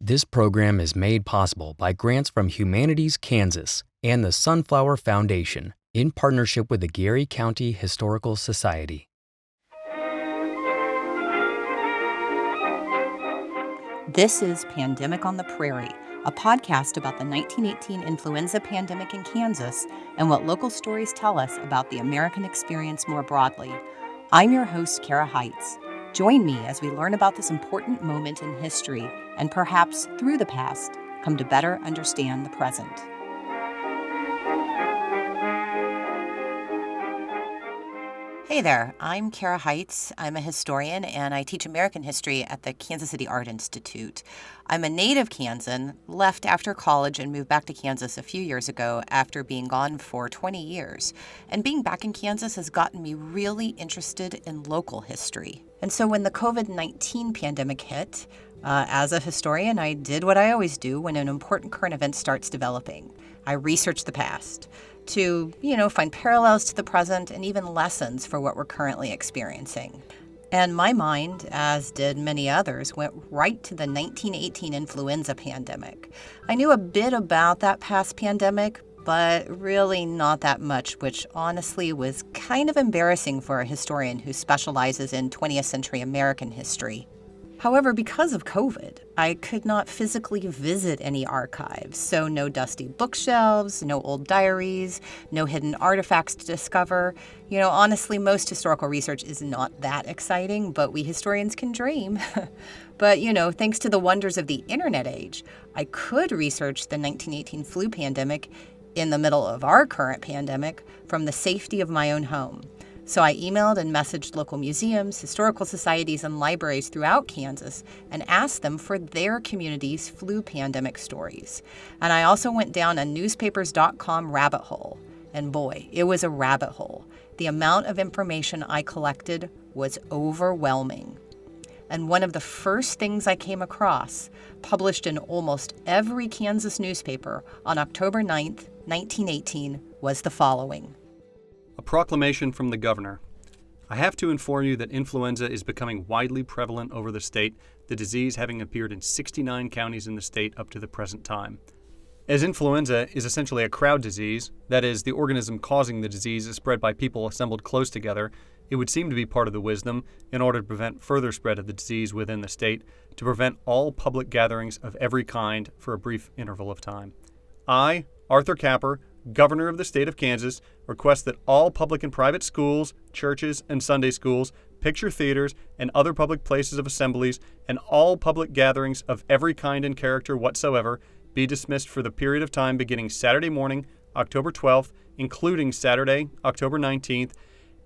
This program is made possible by grants from Humanities Kansas and the Sunflower Foundation in partnership with the Geary County Historical Society. This is Pandemic on the Prairie, a podcast about the 1918 influenza pandemic in Kansas and what local stories tell us about the American experience more broadly. I'm your host, Kara Heitz. Join me as we learn about this important moment in history and perhaps through the past, come to better understand the present. Hey there, I'm Kara Heitz. I'm a historian and I teach American history at the Kansas City Art Institute. I'm a native Kansan, left after college and moved back to Kansas a few years ago after being gone for 20 years. And being back in Kansas has gotten me really interested in local history. And so when the COVID-19 pandemic hit, as a historian, I did what I always do when an important current event starts developing. I researched the past to, find parallels to the present and even lessons for what we're currently experiencing. And my mind, as did many others, went right to the 1918 influenza pandemic. I knew a bit about that past pandemic, but really not that much, which honestly was kind of embarrassing for a historian who specializes in 20th century American history. However, because of COVID, I could not physically visit any archives, so no dusty bookshelves, no old diaries, no hidden artifacts to discover. Honestly, most historical research is not that exciting, but we historians can dream. But, thanks to the wonders of the internet age, I could research the 1918 flu pandemic in the middle of our current pandemic from the safety of my own home. So I emailed and messaged local museums, historical societies, and libraries throughout Kansas and asked them for their community's flu pandemic stories. And I also went down a newspapers.com rabbit hole. And boy, it was a rabbit hole. The amount of information I collected was overwhelming. And one of the first things I came across, published in almost every Kansas newspaper on October 9th, 1918, was the following. A proclamation from the governor. I have to inform you that influenza is becoming widely prevalent over the state, the disease having appeared in 69 counties in the state up to the present time. As influenza is essentially a crowd disease, that is, the organism causing the disease is spread by people assembled close together, it would seem to be part of the wisdom, in order to prevent further spread of the disease within the state, to prevent all public gatherings of every kind for a brief interval of time. I, Arthur Capper, Governor of the State of Kansas, request that all public and private schools, churches, and Sunday schools, picture theaters, and other public places of assemblies, and all public gatherings of every kind and character whatsoever be dismissed for the period of time beginning Saturday morning, October 12th, including Saturday, October 19th,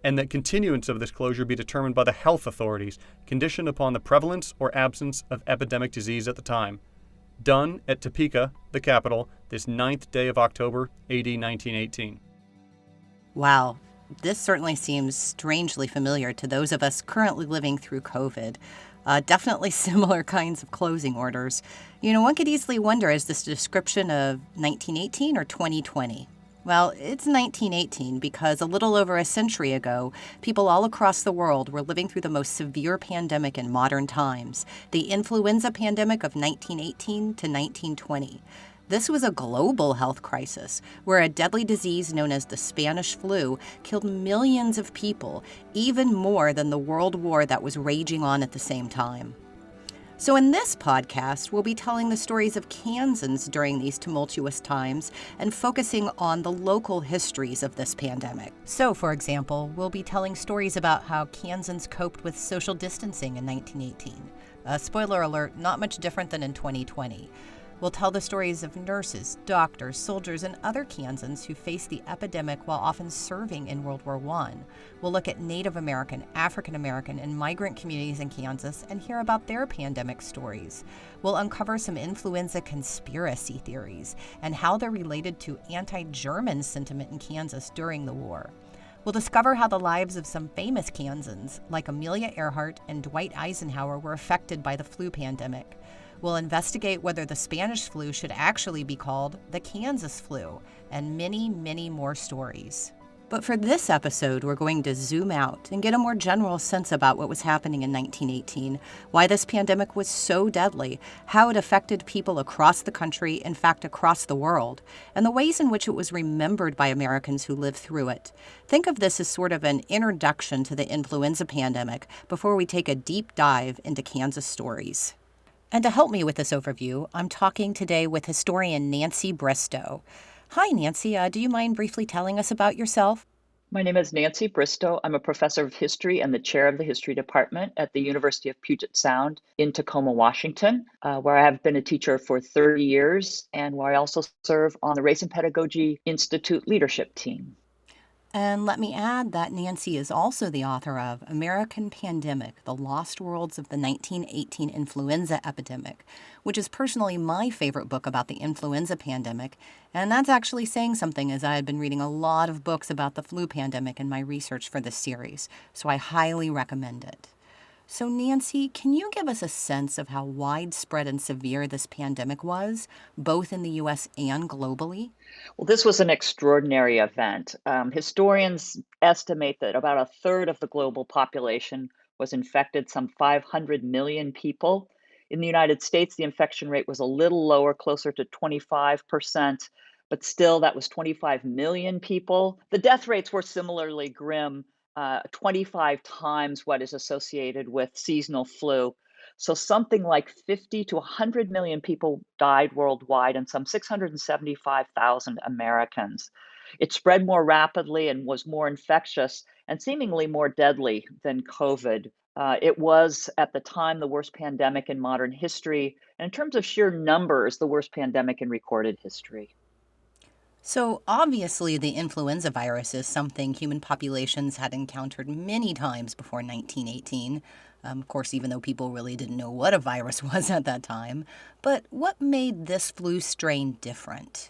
and that continuance of this closure be determined by the health authorities, conditioned upon the prevalence or absence of epidemic disease at the time. Done at Topeka, the capital, this 9th day of October, AD 1918. Wow, this certainly seems strangely familiar to those of us currently living through COVID. Definitely similar kinds of closing orders. One could easily wonder, is this a description of 1918 or 2020? Well, it's 1918 because a little over a century ago, people all across the world were living through the most severe pandemic in modern times, the influenza pandemic of 1918 to 1920. This was a global health crisis where a deadly disease known as the Spanish flu killed millions of people, even more than the world war that was raging on at the same time. So in this podcast, we'll be telling the stories of Kansans during these tumultuous times and focusing on the local histories of this pandemic. So, for example, we'll be telling stories about how Kansans coped with social distancing in 1918. Spoiler alert, not much different than in 2020. We'll tell the stories of nurses, doctors, soldiers, and other Kansans who faced the epidemic while often serving in World War I. We'll look at Native American, African American, and migrant communities in Kansas and hear about their pandemic stories. We'll uncover some influenza conspiracy theories and how they're related to anti-German sentiment in Kansas during the war. We'll discover how the lives of some famous Kansans, like Amelia Earhart and Dwight Eisenhower, were affected by the flu pandemic. We'll investigate whether the Spanish flu should actually be called the Kansas flu, and many, many more stories. But for this episode, we're going to zoom out and get a more general sense about what was happening in 1918, why this pandemic was so deadly, how it affected people across the country, in fact, across the world, and the ways in which it was remembered by Americans who lived through it. Think of this as sort of an introduction to the influenza pandemic before we take a deep dive into Kansas stories. And to help me with this overview, I'm talking today with historian Nancy Bristow. Hi, Nancy. Do you mind briefly telling us about yourself? My name is Nancy Bristow. I'm a professor of history and the chair of the history department at the University of Puget Sound in Tacoma, Washington, where I have been a teacher for 30 years and where I also serve on the Race and Pedagogy Institute leadership team. And let me add that Nancy is also the author of American Pandemic, The Lost Worlds of the 1918 Influenza Epidemic, which is personally my favorite book about the influenza pandemic. And that's actually saying something, as I had been reading a lot of books about the flu pandemic in my research for this series, so I highly recommend it. So Nancy, can you give us a sense of how widespread and severe this pandemic was, both in the U.S. and globally? Well, this was an extraordinary event. Historians estimate that about a third of the global population was infected, some 500 million people. In the United States, the infection rate was a little lower, closer to 25%, but still, that was 25 million people. The death rates were similarly grim, 25 times what is associated with seasonal flu. So something like 50 to 100 million people died worldwide and some 675,000 Americans. It spread more rapidly and was more infectious and seemingly more deadly than COVID. It was, at the time, the worst pandemic in modern history, and in terms of sheer numbers, the worst pandemic in recorded history. So, obviously, the influenza virus is something human populations had encountered many times before 1918. Of course, even though people really didn't know what a virus was at that time. But what made this flu strain different?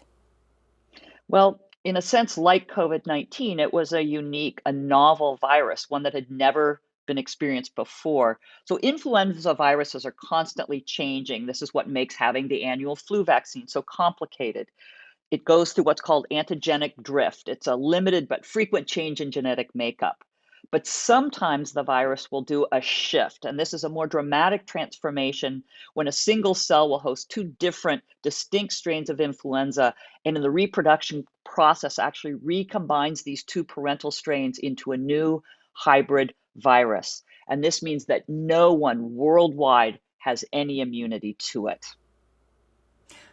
Well, in a sense, like COVID-19, it was a unique, a novel virus, one that had never been experienced before. So, influenza viruses are constantly changing. This is what makes having the annual flu vaccine so complicated. It goes through what's called antigenic drift. It's a limited but frequent change in genetic makeup. But sometimes the virus will do a shift, and this is a more dramatic transformation when a single cell will host two different, distinct strains of influenza, and in the reproduction process actually recombines these two parental strains into a new hybrid virus. And this means that no one worldwide has any immunity to it.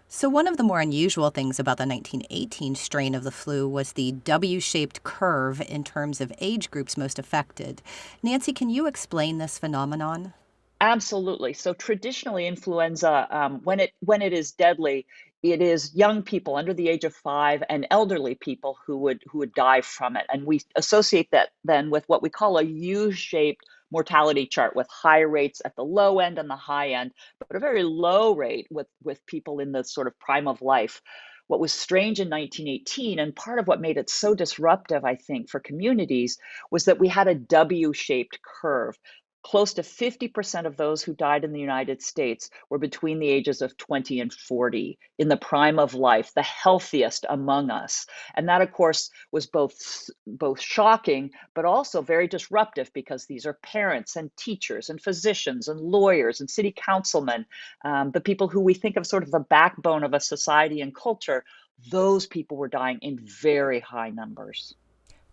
So, one of the more unusual things about the 1918 strain of the flu was the W shaped curve in terms of age groups most affected. Nancy, can you explain this phenomenon? Absolutely. So traditionally, influenza, when it is deadly, it is young people under the age of 5 and elderly people who would die from it. And we associate that then with what we call a U-shaped mortality chart, with high rates at the low end and the high end, but a very low rate with people in the sort of prime of life. What was strange in 1918, and part of what made it so disruptive, I think, for communities, was that we had a W-shaped curve. Close to 50% of those who died in the United States were between the ages of 20 and 40, in the prime of life, the healthiest among us. And that, of course, was both shocking, but also very disruptive, because these are parents and teachers and physicians and lawyers and city councilmen, the people who we think of sort of the backbone of a society and culture. Those people were dying in very high numbers.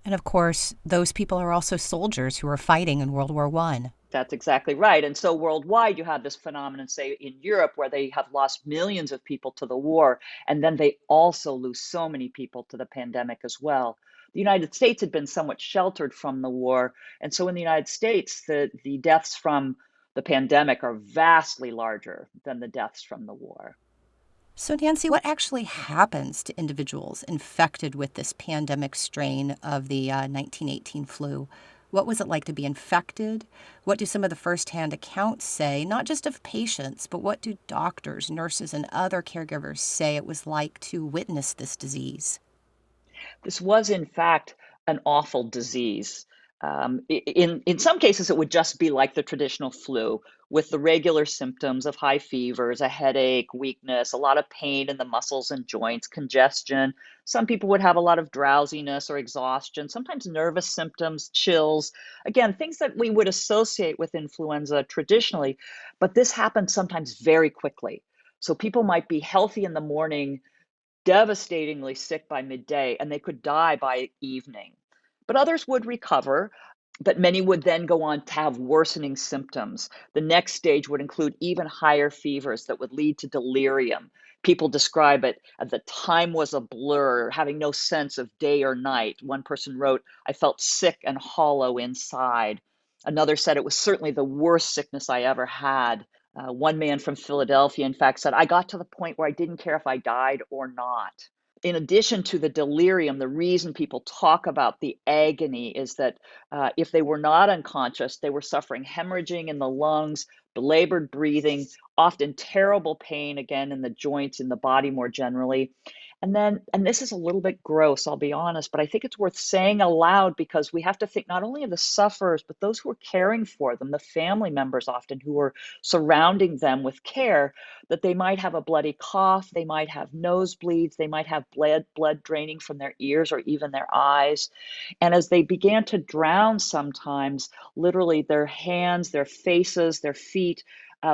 And of course, those people are also soldiers who were fighting in World War I. That's exactly right. And so worldwide, you have this phenomenon, say, in Europe, where they have lost millions of people to the war, and then they also lose so many people to the pandemic as well. The United States had been somewhat sheltered from the war. And so in the United States, the deaths from the pandemic are vastly larger than the deaths from the war. So, Nancy, what actually happens to individuals infected with this pandemic strain of the 1918 flu? What was it like to be infected? What do some of the firsthand accounts say, not just of patients, but what do doctors, nurses, and other caregivers say it was like to witness this disease? This was, in fact, an awful disease. In some cases, it would just be like the traditional flu with the regular symptoms of high fevers, a headache, weakness, a lot of pain in the muscles and joints, congestion. Some people would have a lot of drowsiness or exhaustion, sometimes nervous symptoms, chills. Again, things that we would associate with influenza traditionally, but this happens sometimes very quickly. So people might be healthy in the morning, devastatingly sick by midday, and they could die by evening. But others would recover, but many would then go on to have worsening symptoms. The next stage would include even higher fevers that would lead to delirium. People describe it as the time was a blur, having no sense of day or night. One person wrote, "I felt sick and hollow inside." Another said it was certainly the worst sickness I ever had. One man from Philadelphia, in fact, said, "I got to the point where I didn't care if I died or not." In addition to the delirium, the reason people talk about the agony is that if they were not unconscious, they were suffering hemorrhaging in the lungs, belabored breathing, often terrible pain again in the joints, in the body more generally. And this is a little bit gross, I'll be honest, but I think it's worth saying aloud because we have to think not only of the sufferers, but those who are caring for them, the family members often who are surrounding them with care, that they might have a bloody cough, they might have nosebleeds, they might have blood draining from their ears or even their eyes. And as they began to drown sometimes, literally their hands, their faces, their feet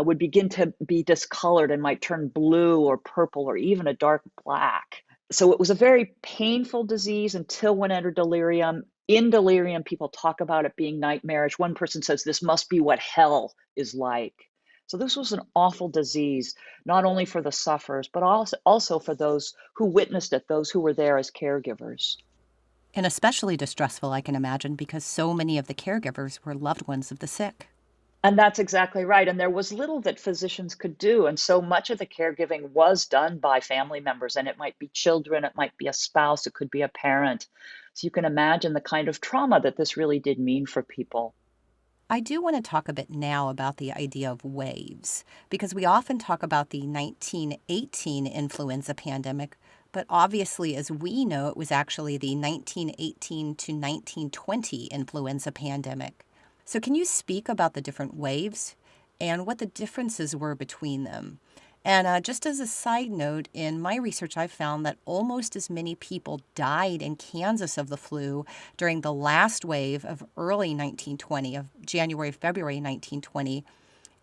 would begin to be discolored and might turn blue or purple or even a dark black. So it was a very painful disease until one entered delirium. In delirium, people talk about it being nightmarish. One person says this must be what hell is like. So this was an awful disease, not only for the sufferers, but also for those who witnessed it, those who were there as caregivers. And especially distressful, I can imagine, because so many of the caregivers were loved ones of the sick. And that's exactly right. And there was little that physicians could do. And so much of the caregiving was done by family members. And it might be children, it might be a spouse, it could be a parent. So you can imagine the kind of trauma that this really did mean for people. I do want to talk a bit now about the idea of waves, because we often talk about the 1918 influenza pandemic, but obviously, as we know, it was actually the 1918 to 1920 influenza pandemic. So, can you speak about the different waves and what the differences were between them? And just as a side note, in my research, I've found that almost as many people died in Kansas of the flu during the last wave of early 1920, of January, February 1920,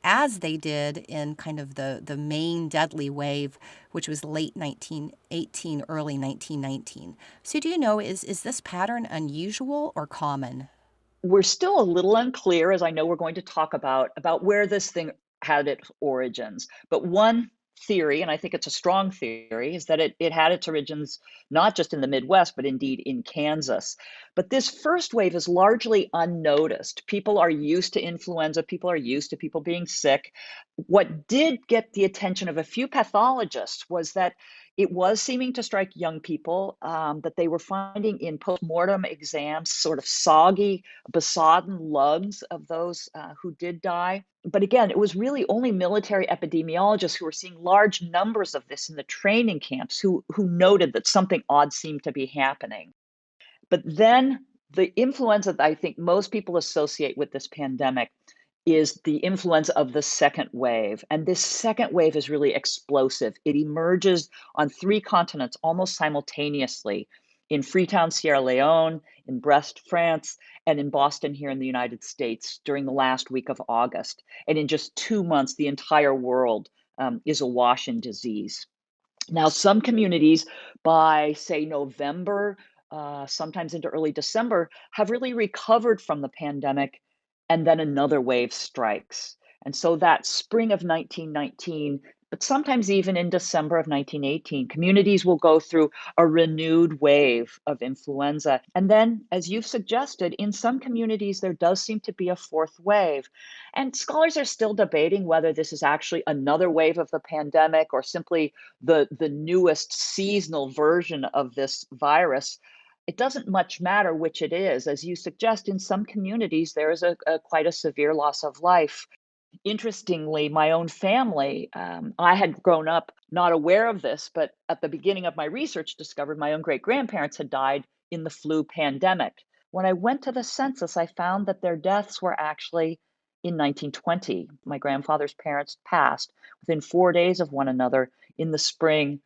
as they did in kind of the main deadly wave, which was late 1918, early 1919. So, do you know, is this pattern unusual or common? We're still a little unclear, as I know we're going to talk about where this thing had its origins. But one theory, and I think it's a strong theory, is that it had its origins not just in the Midwest, but indeed in Kansas. But this first wave is largely unnoticed. People are used to influenza, people are used to people being sick. What did get the attention of a few pathologists was that it was seeming to strike young people, that they were finding in postmortem exams sort of soggy, besodden lungs of those who did die. But again, it was really only military epidemiologists who were seeing large numbers of this in the training camps who noted that something odd seemed to be happening. But then the influenza that I think most people associate with this pandemic is the influenza of the second wave. And this second wave is really explosive. It emerges on three continents almost simultaneously, in Freetown, Sierra Leone, in Brest, France, and in Boston here in the United States during the last week of August. And in just 2 months, the entire world is awash in disease. Now, some communities by, say, November, sometimes into early December, have really recovered from the pandemic, and then another wave strikes. And so that spring of 1919, but sometimes even in December of 1918, communities will go through a renewed wave of influenza. And then, as you've suggested, in some communities, there does seem to be a fourth wave. And scholars are still debating whether this is actually another wave of the pandemic or simply the newest seasonal version of this virus. It doesn't much matter which it is. As you suggest, in some communities, there is a quite a severe loss of life. Interestingly, my own family, I had grown up not aware of this, but at the beginning of my research, discovered my own great grandparents had died in the flu pandemic. When I went to the census, I found that their deaths were actually in 1920. My grandfather's parents passed within 4 days of one another in the spring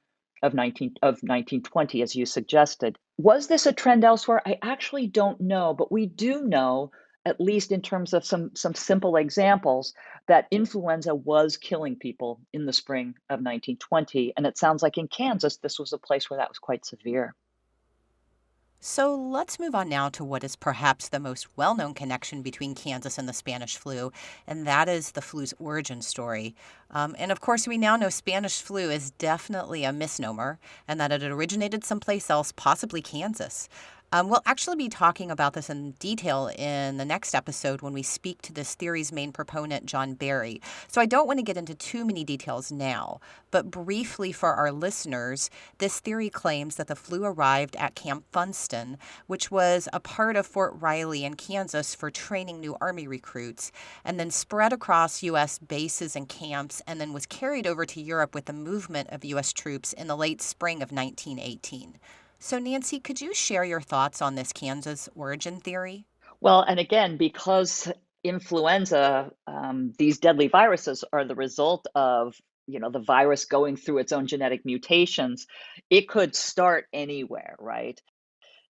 of 1920, as you suggested. Was this a trend elsewhere? I actually don't know, but we do know, at least in terms of some simple examples, that influenza was killing people in the spring of 1920. And it sounds like in Kansas, this was a place where that was quite severe. So let's move on now to what is perhaps the most well known connection between Kansas and the Spanish flu, and that is the flu's origin story. And of course, we now know Spanish flu is definitely a misnomer and that it originated someplace else, possibly Kansas. We'll actually be talking about this in detail in the next episode when we speak to this theory's main proponent, John Barry. So I don't want to get into too many details now, but briefly for our listeners, this theory claims that the flu arrived at Camp Funston, which was a part of Fort Riley in Kansas for training new Army recruits, and then spread across U.S. bases and camps, and then was carried over to Europe with the movement of U.S. troops in the late spring of 1918. So, Nancy, could you share your thoughts on this Kansas origin theory? Well, and again, because influenza, these deadly viruses are the result of the virus going through its own genetic mutations, it could start anywhere, right?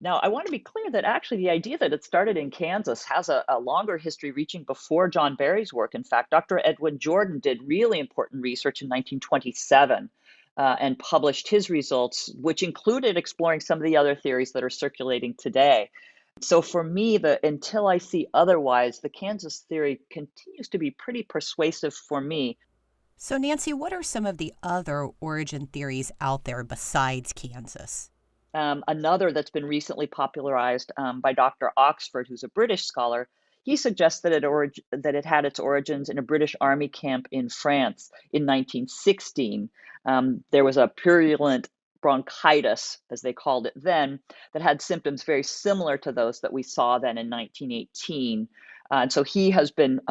Now, I want to be clear that actually the idea that it started in Kansas has a longer history reaching before John Barry's work. In fact, Dr. Edwin Jordan did really important research in 1927 and published his results, which included exploring some of the other theories that are circulating today. So for me, the until I see otherwise, the Kansas theory continues to be pretty persuasive for me. So, Nancy, what are some of the other origin theories out there besides Kansas? Another that's been recently popularized by Dr. Oxford, who's a British scholar, he suggests that that it had its origins in a British army camp in France in 1916. There was a purulent bronchitis, as they called it then, that had symptoms very similar to those that we saw then in 1918. And so he has been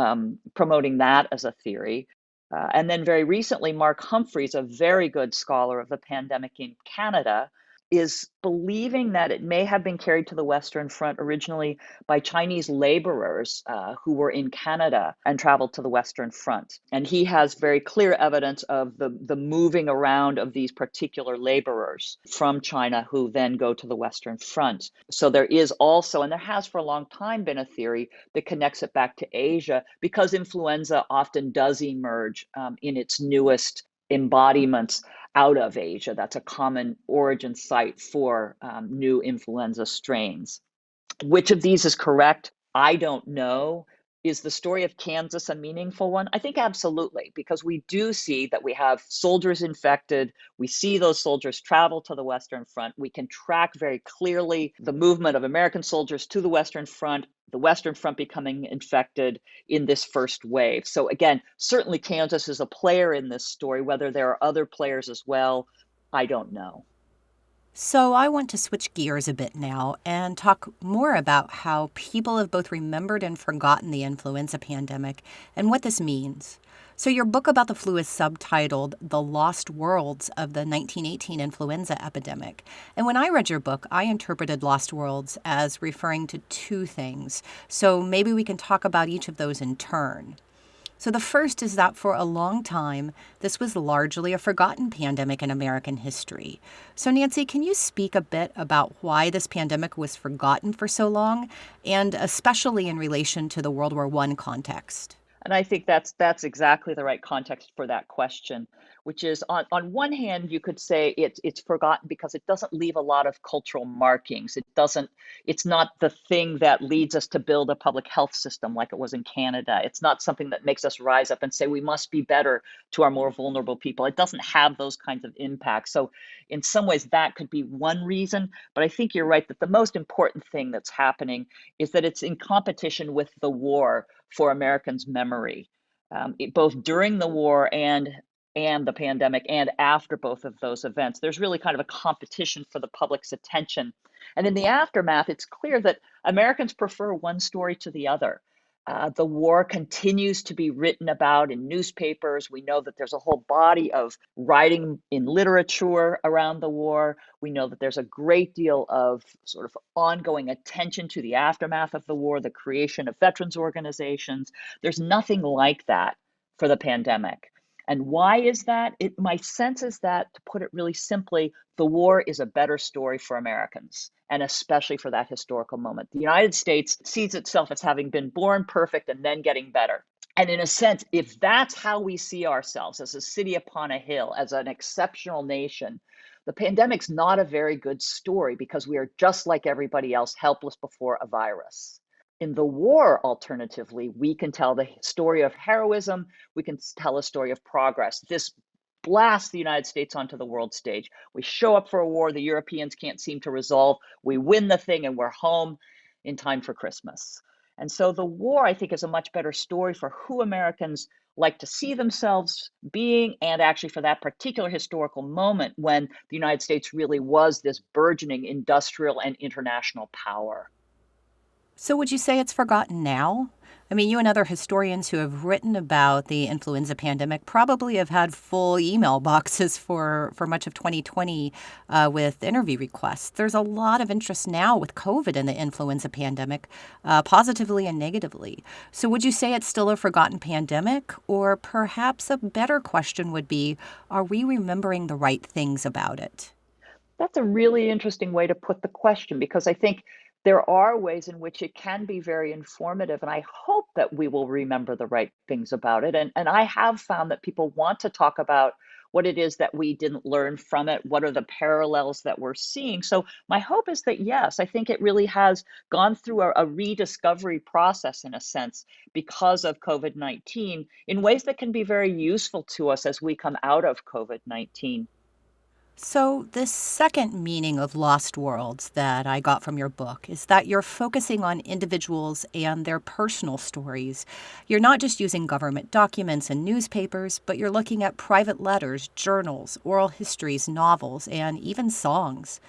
promoting that as a theory. And then very recently, Mark Humphreys, a very good scholar of the pandemic in Canada, is believing that it may have been carried to the Western Front originally by Chinese laborers who were in Canada and traveled to the Western Front. And he has very clear evidence of the moving around of these particular laborers from China who then go to the Western Front. So there is also, and there has for a long time been a theory that connects it back to Asia because influenza often does emerge in its newest embodiments out of Asia. That's a common origin site for new influenza strains. Which of these is correct? I don't know. Is the story of Kansas a meaningful one? I think absolutely, because we do see that we have soldiers infected. We see those soldiers travel to the Western Front. We can track very clearly the movement of American soldiers to the Western Front becoming infected in this first wave. So again, certainly Kansas is a player in this story. Whether there are other players as well, I don't know. So, I want to switch gears a bit now and talk more about how people have both remembered and forgotten the influenza pandemic and what this means. So, your book about the flu is subtitled The Lost Worlds of the 1918 Influenza Epidemic. And when I read your book, I interpreted Lost Worlds as referring to two things. So, maybe we can talk about each of those in turn. So, the first is that for a long time, this was largely a forgotten pandemic in American history. So, Nancy, can you speak a bit about why this pandemic was forgotten for so long, and especially in relation to the World War I context? And I think that's exactly the right context for that question, which is on one hand, you could say it's forgotten because it doesn't leave a lot of cultural markings. It's not the thing that leads us to build a public health system like it was in Canada. It's not something that makes us rise up and say we must be better to our more vulnerable people. It doesn't have those kinds of impacts. So in some ways that could be one reason, but I think you're right that the most important thing that's happening is that it's in competition with the war for Americans' memory, both during the war and the pandemic and after both of those events. There's really kind of a competition for the public's attention. And in the aftermath, it's clear that Americans prefer one story to the other. The war continues to be written about in newspapers. We know that there's a whole body of writing in literature around the war. We know that there's a great deal of sort of ongoing attention to the aftermath of the war, the creation of veterans organizations. There's nothing like that for the pandemic. And why is that? My sense is that, to put it really simply, the war is a better story for Americans, and especially for that historical moment. The United States sees itself as having been born perfect and then getting better. And in a sense, if that's how we see ourselves, as a city upon a hill, as an exceptional nation, the pandemic's not a very good story, because we are just like everybody else, helpless before a virus. In the war, alternatively, we can tell the story of heroism. We can tell a story of progress. This blasts the United States onto the world stage. We show up for a war the Europeans can't seem to resolve. We win the thing, and we're home in time for Christmas. And so the war, I think, is a much better story for who Americans like to see themselves being, and actually for that particular historical moment when the United States really was this burgeoning industrial and international power. So would you say it's forgotten now? I mean, you and other historians who have written about the influenza pandemic probably have had full email boxes for much of 2020 with interview requests. There's a lot of interest now with COVID and the influenza pandemic, positively and negatively. So would you say it's still a forgotten pandemic? Or perhaps a better question would be, are we remembering the right things about it? That's a really interesting way to put the question, because I think there are ways in which it can be very informative, and I hope that we will remember the right things about it. And I have found that people want to talk about what it is that we didn't learn from it, what are the parallels that we're seeing. So my hope is that, yes, I think it really has gone through a rediscovery process, in a sense, because of COVID-19, in ways that can be very useful to us as we come out of COVID-19. So, this second meaning of Lost Worlds that I got from your book is that you're focusing on individuals and their personal stories. You're not just using government documents and newspapers, but you're looking at private letters, journals, oral histories, novels, and even songs.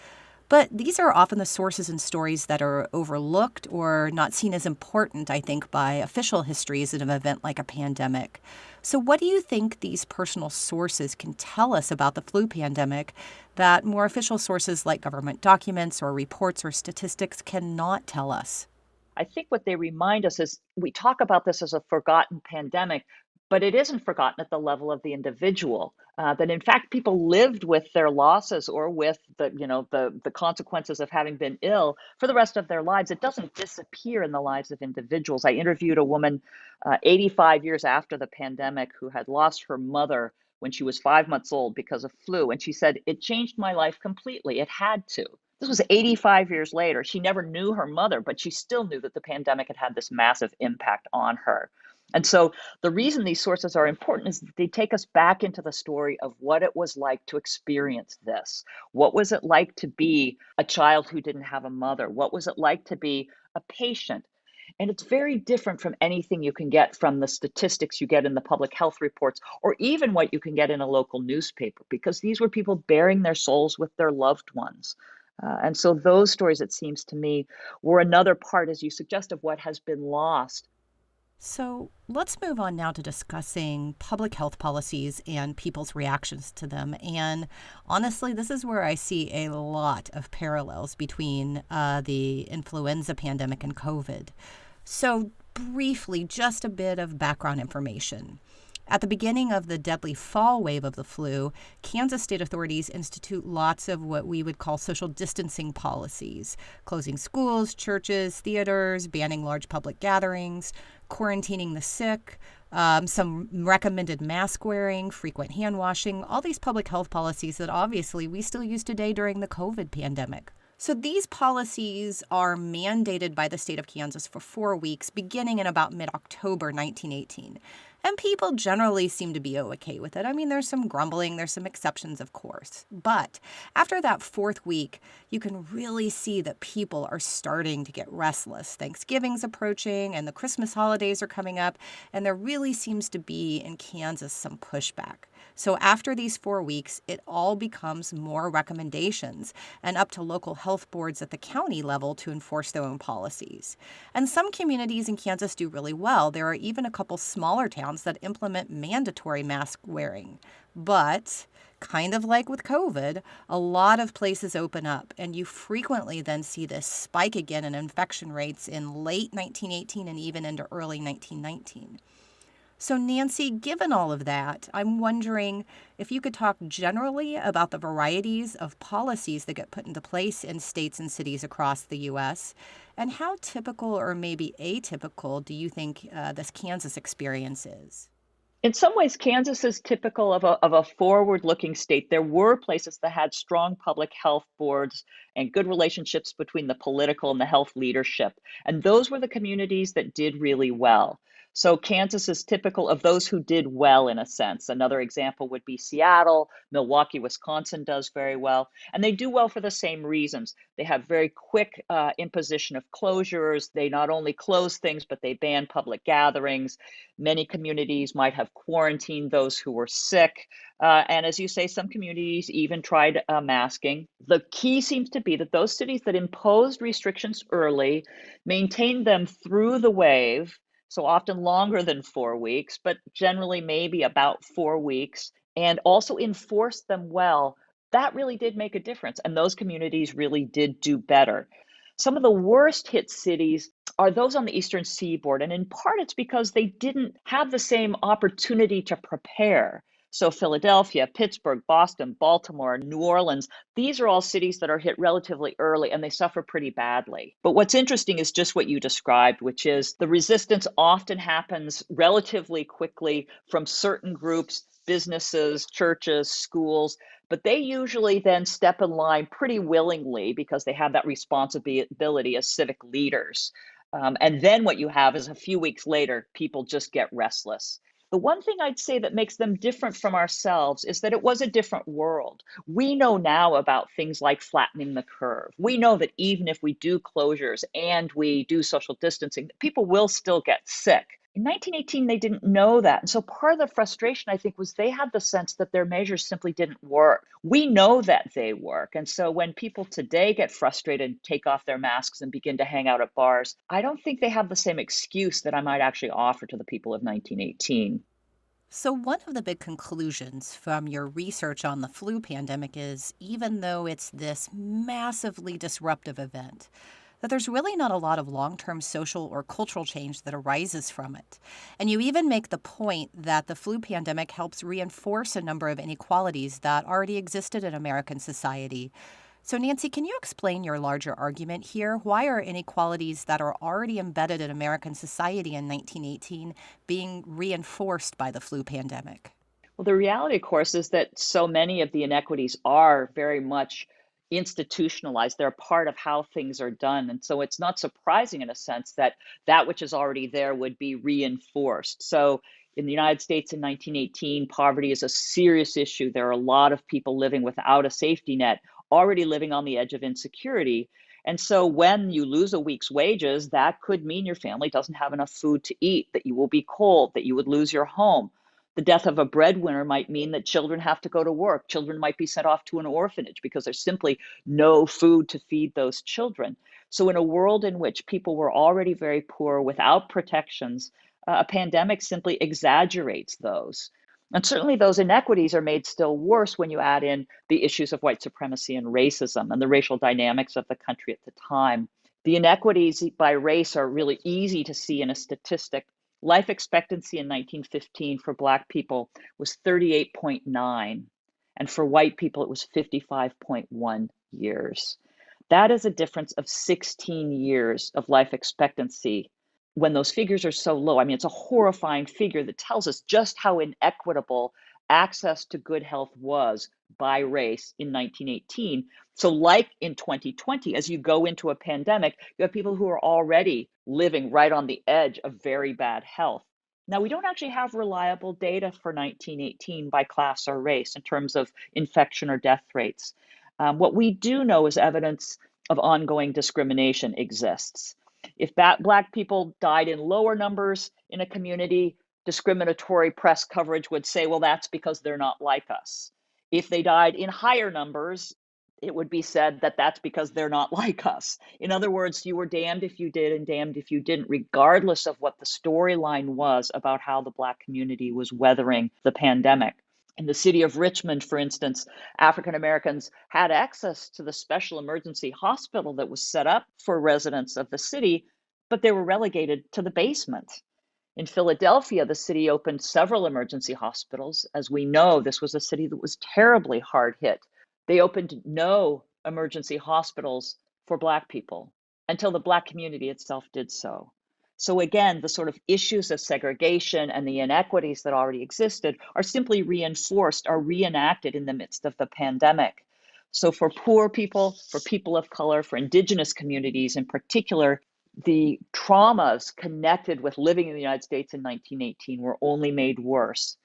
But these are often the sources and stories that are overlooked or not seen as important, I think, by official histories of an event like a pandemic. So, what do you think these personal sources can tell us about the flu pandemic that more official sources like government documents or reports or statistics cannot tell us? I think what they remind us is, we talk about this as a forgotten pandemic, but it isn't forgotten at the level of the individual. That in fact people lived with their losses, or with the consequences of having been ill for the rest of their lives. It doesn't disappear in the lives of individuals. I interviewed a woman 85 years after the pandemic, who had lost her mother when she was 5 months old because of flu, and she said, "It changed my life completely. It had to." This was 85 years later. She never knew her mother, but she still knew that the pandemic had had this massive impact on her. And so the reason these sources are important is that they take us back into the story of what it was like to experience this. What was it like to be a child who didn't have a mother? What was it like to be a patient? And it's very different from anything you can get from the statistics you get in the public health reports, or even what you can get in a local newspaper, because these were people bearing their souls with their loved ones. And so those stories, it seems to me, were another part, as you suggest, of what has been lost. So let's move on now to discussing public health policies and people's reactions to them. And honestly, this is where I see a lot of parallels between the influenza pandemic and COVID. So briefly, just a bit of background information. At the beginning of the deadly fall wave of the flu, Kansas state authorities institute lots of what we would call social distancing policies, closing schools, churches, theaters, banning large public gatherings, quarantining the sick, some recommended mask wearing, frequent hand washing, all these public health policies that obviously we still use today during the COVID pandemic. So these policies are mandated by the state of Kansas for 4 weeks, beginning in about mid-October 1918. And people generally seem to be okay with it. I mean, there's some grumbling, there's some exceptions, of course. But after that fourth week, you can really see that people are starting to get restless. Thanksgiving's approaching and the Christmas holidays are coming up, and there really seems to be in Kansas some pushback. So after these 4 weeks, it all becomes more recommendations and up to local health boards at the county level to enforce their own policies. And some communities in Kansas do really well. There are even a couple smaller towns that implement mandatory mask wearing. But kind of like with COVID, a lot of places open up, and you frequently then see this spike again in infection rates in late 1918 and even into early 1919. So, Nancy, given all of that, I'm wondering if you could talk generally about the varieties of policies that get put into place in states and cities across the U.S., and how typical or maybe atypical do you think this Kansas experience is? In some ways, Kansas is typical of a forward-looking state. There were places that had strong public health boards and good relationships between the political and the health leadership. And those were the communities that did really well. So Kansas is typical of those who did well, in a sense. Another example would be Seattle. Milwaukee, Wisconsin does very well. And they do well for the same reasons. They have very quick imposition of closures. They not only close things, but they ban public gatherings. Many communities might have quarantined those who were sick. And as you say, some communities even tried masking. The key seems to be that those cities that imposed restrictions early maintained them through the wave, so often longer than 4 weeks, but generally maybe about 4 weeks, and also enforced them well. That really did make a difference, and those communities really did do better. Some of the worst hit cities are those on the eastern seaboard, and in part it's because they didn't have the same opportunity to prepare. So Philadelphia, Pittsburgh, Boston, Baltimore, New Orleans, these are all cities that are hit relatively early and they suffer pretty badly. But what's interesting is just what you described, which is the resistance often happens relatively quickly from certain groups, businesses, churches, schools, but they usually then step in line pretty willingly because they have that responsibility as civic leaders. And then what you have is a few weeks later, people just get restless. The one thing I'd say that makes them different from ourselves is that it was a different world. We know now about things like flattening the curve. We know that even if we do closures and we do social distancing, people will still get sick. In 1918, they didn't know that. And so part of the frustration, I think, was they had the sense that their measures simply didn't work. We know that they work. And so when people today get frustrated and take off their masks and begin to hang out at bars, I don't think they have the same excuse that I might actually offer to the people of 1918. So, one of the big conclusions from your research on the flu pandemic is even though it's this massively disruptive event, that there's really not a lot of long-term social or cultural change that arises from it. And you even make the point that the flu pandemic helps reinforce a number of inequalities that already existed in American society. So, Nancy, can you explain your larger argument here? Why are inequalities that are already embedded in American society in 1918 being reinforced by the flu pandemic? Well, the reality, of course, is that so many of the inequities are very much institutionalized. They're part of how things are done. And so it's not surprising, in a sense, that that which is already there would be reinforced. So in the United States in 1918, poverty is a serious issue. There are a lot of people living without a safety net, already living on the edge of insecurity. And so when you lose a week's wages, that could mean your family doesn't have enough food to eat, that you will be cold, that you would lose your home. The death of a breadwinner might mean that children have to go to work. Children might be sent off to an orphanage because there's simply no food to feed those children. So in a world in which people were already very poor without protections, a pandemic simply exaggerates those. And certainly those inequities are made still worse when you add in the issues of white supremacy and racism and the racial dynamics of the country at the time. The inequities by race are really easy to see in a statistic. Life expectancy in 1915 for Black people was 38.9, and for white people, it was 55.1 years. That is a difference of 16 years of life expectancy when those figures are so low. I mean, it's a horrifying figure that tells us just how inequitable access to good health was by race in 1918. So like in 2020, as you go into a pandemic, you have people who are already living right on the edge of very bad health. Now, we don't actually have reliable data for 1918 by class or race in terms of infection or death rates. What we do know is evidence of ongoing discrimination exists. If Black people died in lower numbers in a community, discriminatory press coverage would say, well, that's because they're not like us. If they died in higher numbers, it would be said that that's because they're not like us. In other words, you were damned if you did and damned if you didn't, regardless of what the storyline was about how the Black community was weathering the pandemic. In the city of Richmond, for instance, African Americans had access to the special emergency hospital that was set up for residents of the city, but they were relegated to the basement. In Philadelphia, the city opened several emergency hospitals. As we know, this was a city that was terribly hard hit. They opened no emergency hospitals for Black people until the Black community itself did so. So again, the sort of issues of segregation and the inequities that already existed are simply reinforced, are reenacted in the midst of the pandemic. So for poor people, for people of color, for Indigenous communities in particular, the traumas connected with living in the United States in 1918 were only made worse.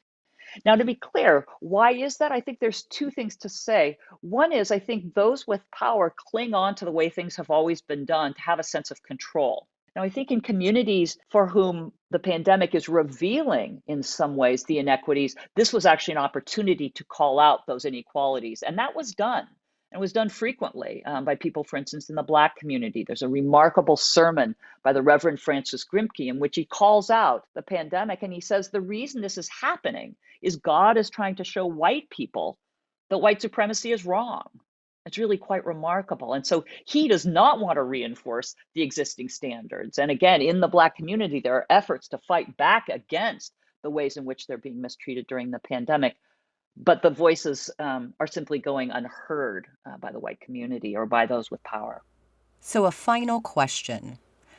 Now, to be clear, why is that? I think there's two things to say. One is I think those with power cling on to the way things have always been done to have a sense of control. Now, I think in communities for whom the pandemic is revealing in some ways the inequities, this was actually an opportunity to call out those inequalities. And that was done. And was done frequently by people, for instance, in the Black community. There's a remarkable sermon by the Reverend Francis Grimke in which he calls out the pandemic and he says the reason this is happening is God is trying to show white people that white supremacy is wrong. It's really quite remarkable. And so he does not want to reinforce the existing standards. And again, in the Black community, there are efforts to fight back against the ways in which they're being mistreated during the pandemic. But the voices are simply going unheard by the white community or by those with power. So a final question.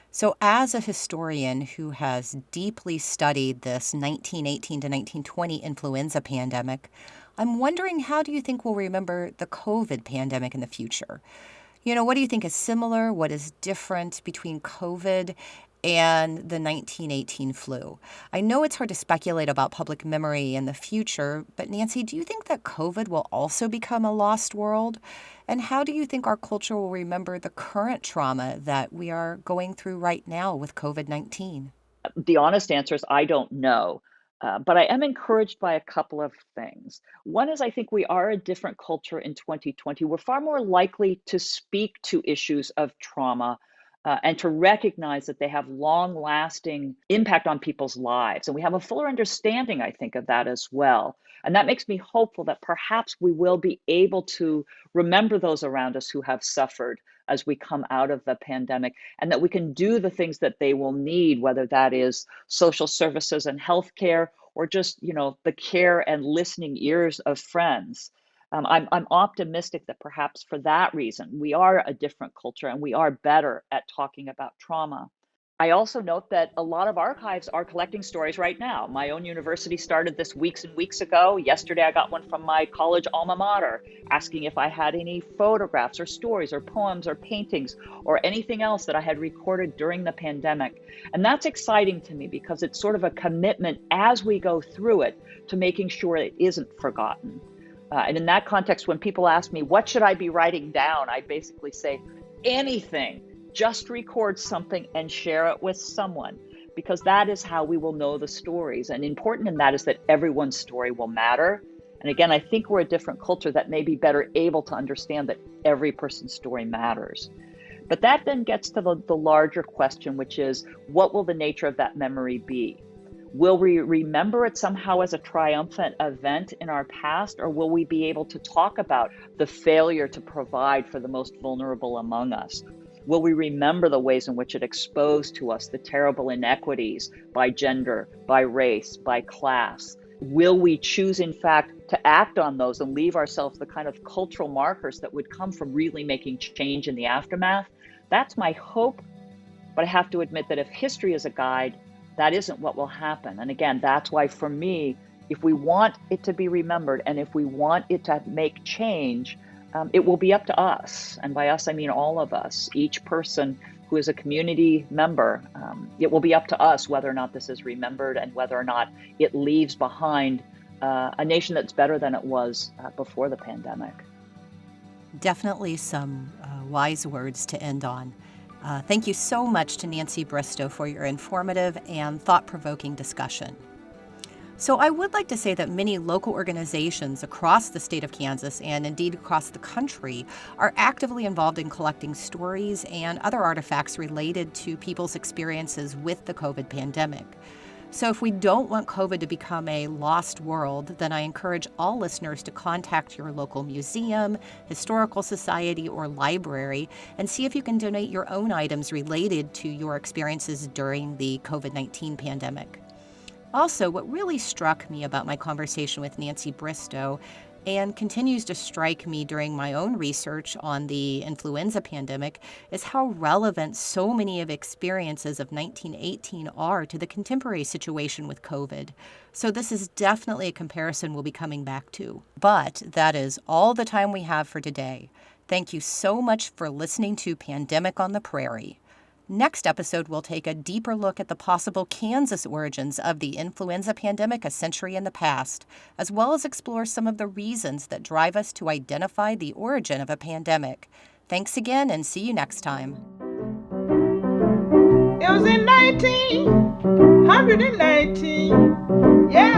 So as a historian who has deeply studied this 1918 to 1920 influenza pandemic, I'm wondering, how do you think we'll remember the COVID pandemic in the future? What do you think is similar? What is different between COVID and the 1918 flu? I know it's hard to speculate about public memory in the future, but Nancy, do you think that COVID will also become a lost world? And how do you think our culture will remember the current trauma that we are going through right now with COVID-19? The honest answer is I don't know. But I am encouraged by a couple of things. One is I think we are a different culture in 2020. We're far more likely to speak to issues of trauma and to recognize that they have long-lasting impact on people's lives. And we have a fuller understanding, I think, of that as well. And that makes me hopeful that perhaps we will be able to remember those around us who have suffered as we come out of the pandemic, and that we can do the things that they will need, whether that is social services and healthcare, or just, the care and listening ears of friends. I'm optimistic that perhaps for that reason, we are a different culture and we are better at talking about trauma. I also note that a lot of archives are collecting stories right now. My own university started this weeks and weeks ago. Yesterday, I got one from my college alma mater asking if I had any photographs or stories or poems or paintings or anything else that I had recorded during the pandemic. And that's exciting to me because it's sort of a commitment as we go through it to making sure it isn't forgotten. And in that context, when people ask me, what should I be writing down? I basically say, anything. Just record something and share it with someone, because that is how we will know the stories. And important in that is that everyone's story will matter. And again, I think we're a different culture that may be better able to understand that every person's story matters. But that then gets to the larger question, which is, what will the nature of that memory be? Will we remember it somehow as a triumphant event in our past, or will we be able to talk about the failure to provide for the most vulnerable among us? Will we remember the ways in which it exposed to us the terrible inequities by gender, by race, by class? Will we choose, in fact, to act on those and leave ourselves the kind of cultural markers that would come from really making change in the aftermath? That's my hope, but I have to admit that if history is a guide, that isn't what will happen. And again, that's why for me, if we want it to be remembered and if we want it to make change, it will be up to us. And by us, I mean all of us, each person who is a community member. It will be up to us whether or not this is remembered and whether or not it leaves behind a nation that's better than it was before the pandemic. Definitely some wise words to end on. Thank you so much to Nancy Bristow for your informative and thought-provoking discussion. So I would like to say that many local organizations across the state of Kansas and indeed across the country are actively involved in collecting stories and other artifacts related to people's experiences with the COVID pandemic. So if we don't want COVID to become a lost world, then I encourage all listeners to contact your local museum, historical society, or library and see if you can donate your own items related to your experiences during the COVID-19 pandemic. Also, what really struck me about my conversation with Nancy Bristow and continues to strike me during my own research on the influenza pandemic is how relevant so many of experiences of 1918 are to the contemporary situation with COVID. So this is definitely a comparison we'll be coming back to. But that is all the time we have for today. Thank you so much for listening to Pandemic on the Prairie. Next episode, we'll take a deeper look at the possible Kansas origins of the influenza pandemic a century in the past, as well as explore some of the reasons that drive us to identify the origin of a pandemic. Thanks again, and see you next time. It was in 1919. Yeah.